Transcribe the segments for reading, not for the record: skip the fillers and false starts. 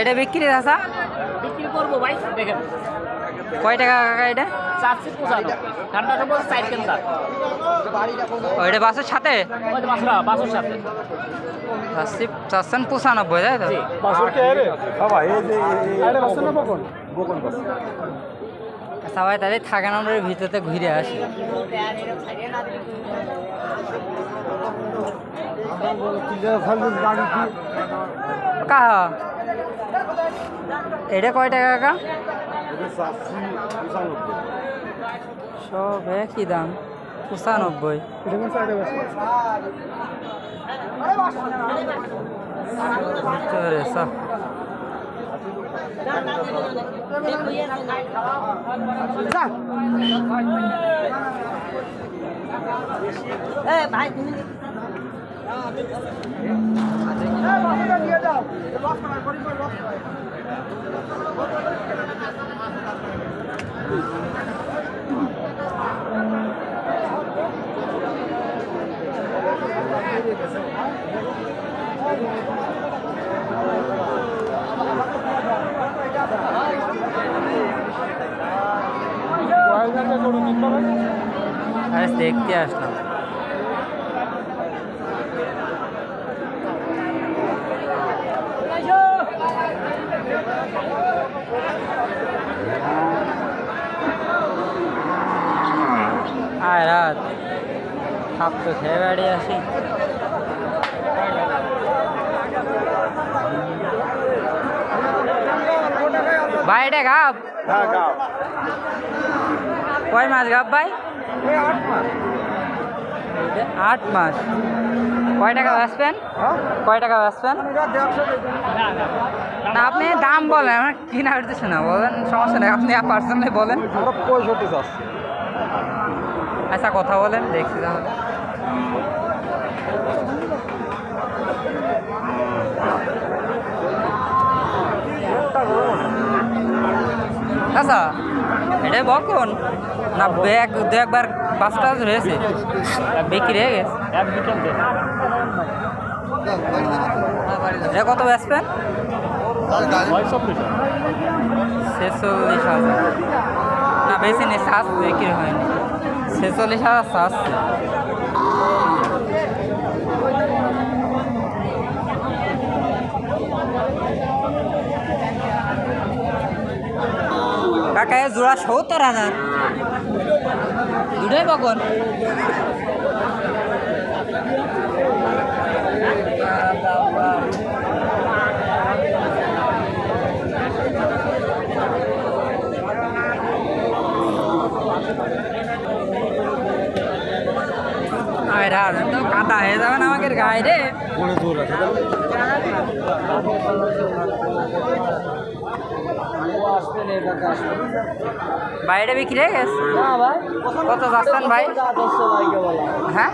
এটা বিক্রি আছে, বিক্রি করবো ভাই, দেখেন কয় টাকা কাকা এটা? 495 ঠান্ডাটা বলছে 4 কেন্দা। ওইটা বাসের সাথে, ওই যে বাসরা বাসের সাথে 495, তাই তো? জি বাসুর কে রে বাবা, এই যে আরে বাসুর না বকন বকন বাস। সবাই তাহলে থাকা নম্বরের ভিতরে ঘুরে আসে। কাকা এটা কয় টাকা কাকা? সব একই দাম, 95। ভাই আরে দেখতে আসলাম। আয় রাত খাপ তো খেয়ে বাড়ি আসি। ভাই এটা গাপ? হ্যাঁ গাও। কয় মাস গাপ ভাই? 8 মাস। কয় টাকা বেচবেন? কয় টাকা বেচবেন? না আপনি দাম বলেন, আমার কিনা উঠতেছে না, বলেন সমস্যা নেই, আপনি পার্সোনালি বলেন। 65 আছে। আচ্ছা কথা বলেন, দেখছি তাহলে। আচ্ছা এটাই বকন না ব্যাগ দু একবার পাঁচটা হয়েছে বিক্রি হয়ে গেছে? এক বিকেল দে এটা কত বেচবেন? 46,000। না বেশি নেই, শ্বাস বিক্রি হয়নি, 46,000 শ্বাস। কাকা জোড়া 70,000, দুটোই বকন। তো কাদা হয়ে যাবেন আমাকে গায়ে রে। বাইরে বিক্রি হয়ে গেছে? কত যাচ্ছেন ভাই? হ্যাঁ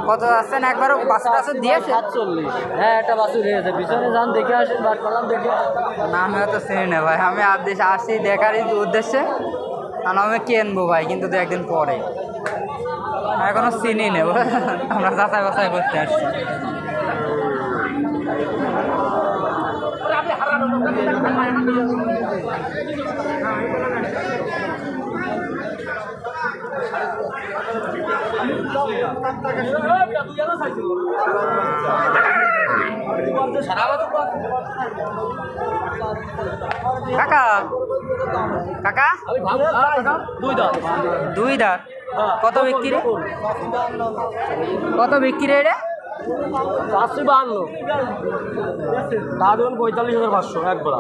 কত যাচ্ছেন? একবারও বাছুর টাছুর দিয়েছে? 47। হ্যাঁ একটা বাছুর হয়েছে, পিছনে যান দেখে আসেন, বাট পালাম দেখে। না আমি হয়তো চিনি না ভাই, আমি আসছি দেখারই উদ্দেশ্যে, আর আমি কিনবো ভাই, কিন্তু দু একদিন পরে। আমি এখনো চিনি নেব, আমরা যাচাই বাছাই করতে আসছি। কাকা কাকা 2 দাঁত কত বিক্রি? কত বিক্রি রে? 452। দাদুন 45,500 একবার।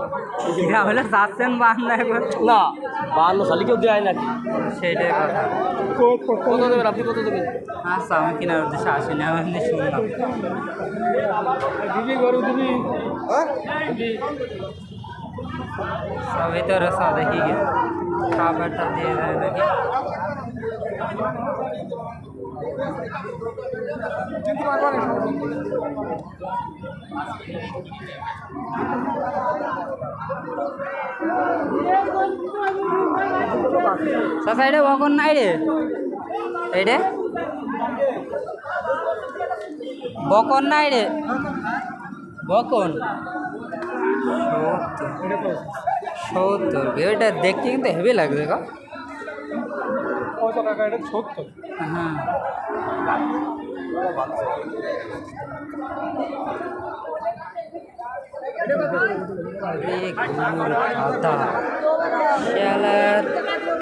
হলে যাচ্ছেন বান্ন এখন? না 52 সালে কেউ দেয় নাকি? সেইটাই কথা। কত দেবেন আপনি, কত দেবেন? আচ্ছা আমি কেনার উদ্দেশ্যে আসিনি, আমি এমনি শুনলাম। দিদি গরু দিদি সব ভিতরে সব দেখি গে খাবারটা দিয়ে দেয় নাকি। চাচা এটা বকন নাই রে, এইটা বকন নাই রে, বকন 70 এটা দেখতে কিন্তু হেভি লাগছে গো। কত টাকা এটা 70? হ্যাঁ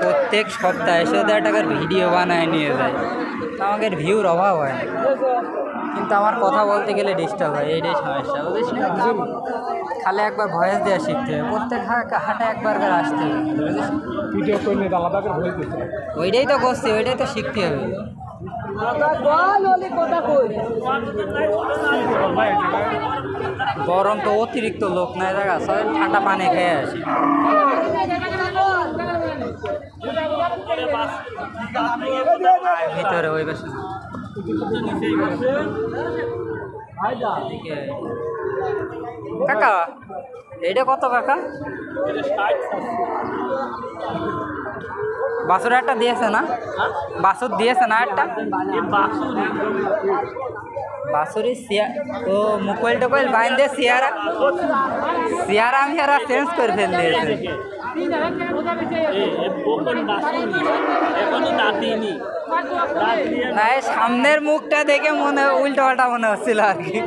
প্রত্যেক সপ্তাহে 1,000 টাকার ভিডিও বানায় নিয়ে যায়, আমাকে ভিউর অভাব হয় না, কিন্তু আমার কথা বলতে গেলে ডিস্টার্ব হয়, এইটাই সমস্যা বুঝিস না। খালি একবার ভয়েস দেওয়া শিখতে হবে, প্রত্যেক হাটে একবার করে আসতে হবে বুঝিস। ভিডিও করলে আলাদা করে ভয়েস দিতে হবে। ওইটাই তো করছি, ওইটাই তো শিখতে হবে। গরম তো অতিরিক্ত, লোক নাই দেখা, সবাই ঠান্ডা পানি খেয়ে আসি। ভিতরে ওই পাশে কাকা, এইটা কত কাকা? বাছুর একটা দিয়েছে না, বাছুর দিয়েছে না একটা বাছুরি ও মুকোয়েল টোকোয়েল বাইন দিয়ে সিয়ারা আমি আর চেঞ্জ করে ফেল দিয়েছে। না সামনের মুখটা দেখে মনে উল্টো পাল্টা মনে হচ্ছিল আর কি।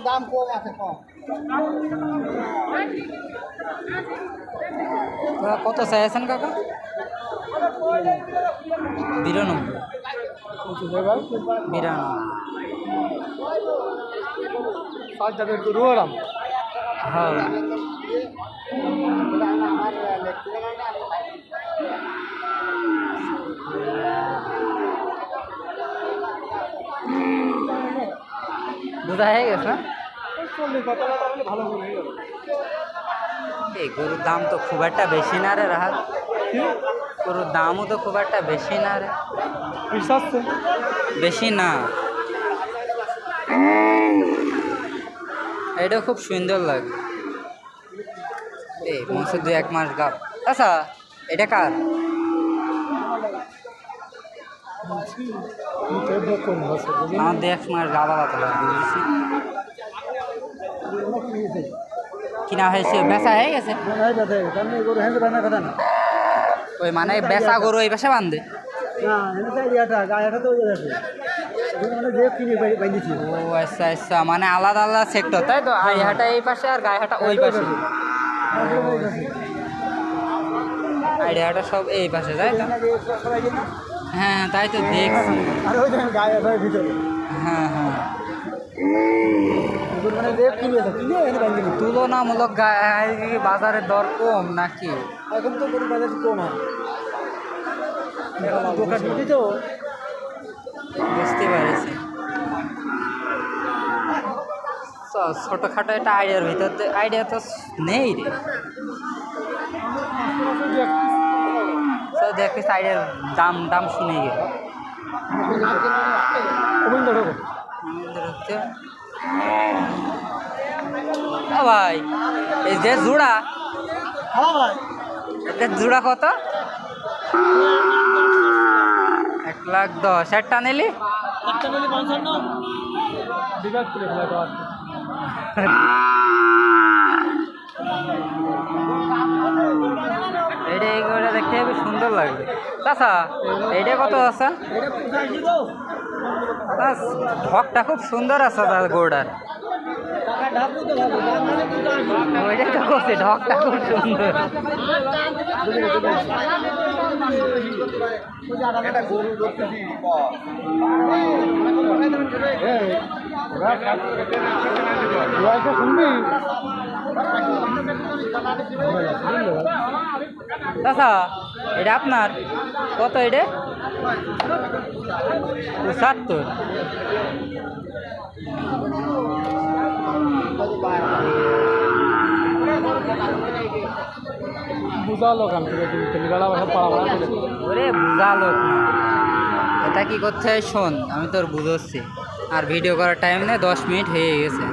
দাম কম আছে, কম। কত চাইছেন কাকা? 92। 92। হ্যাঁ দুধা হয়ে গেছে না? ভালো করে এই গরুর দাম তো খুব একটা বেশি না রে রাহাত, গরুর দামও তো খুব একটা বেশি না রে, বেশি না। এটা খুব সুন্দর লাগে। এই মনে 2-1 মাস গাব। আচ্ছা এটা কার? আমার 2-1 মাস গাবা বাতা লাগে বুঝছি। কিনা হয়েছে, বেচা হয়ে গেছে ওই মানে বেচা গরু এই পাশে বান্ধে। ও আচ্ছা আচ্ছা, মানে আলাদা আলাদা সেক্টর তাই তো, আইহাটা এই পাশে আর গায়েহাটা ওই পাশে, আইডিয়াটা সব এই পাশে তাই তো। হ্যাঁ তাই তো দেখছি। হ্যাঁ হ্যাঁ তুলনামূলক বাজারের দর কম নাকি? এখন তো গরুর বাজার কম হয়, দোকান তো বুঝতে পারছি। ছোটোখাটো একটা আইডিয়ার ভিতর আইডিয়া তো নেই রে, দেখিস আইডিয়ার দাম শুনে গেল ভাই। এই যে জোড়া, জোড়া কত? 1,10,000। একটা নিলি এইটা দেখতে খুব সুন্দর লাগবে। আচ্ছা এইটা কত আছে? ঢকটা খুব সুন্দর আছে তার গোড়ার, ওইটাই তো করছে, ঢকটা খুব সুন্দর। আচ্ছা এটা আপনার কত? এটা 70। বুঝালো কান থেকে তুমি গাড়া বাসা পাড়া করে ওরে বুঝা লোক না, এটা কি করতে হয় শোন, আমি তোর বুঝোচ্ছি। আর ভিডিও করার টাইম নেই, 10 মিনিট হয়ে গেছে।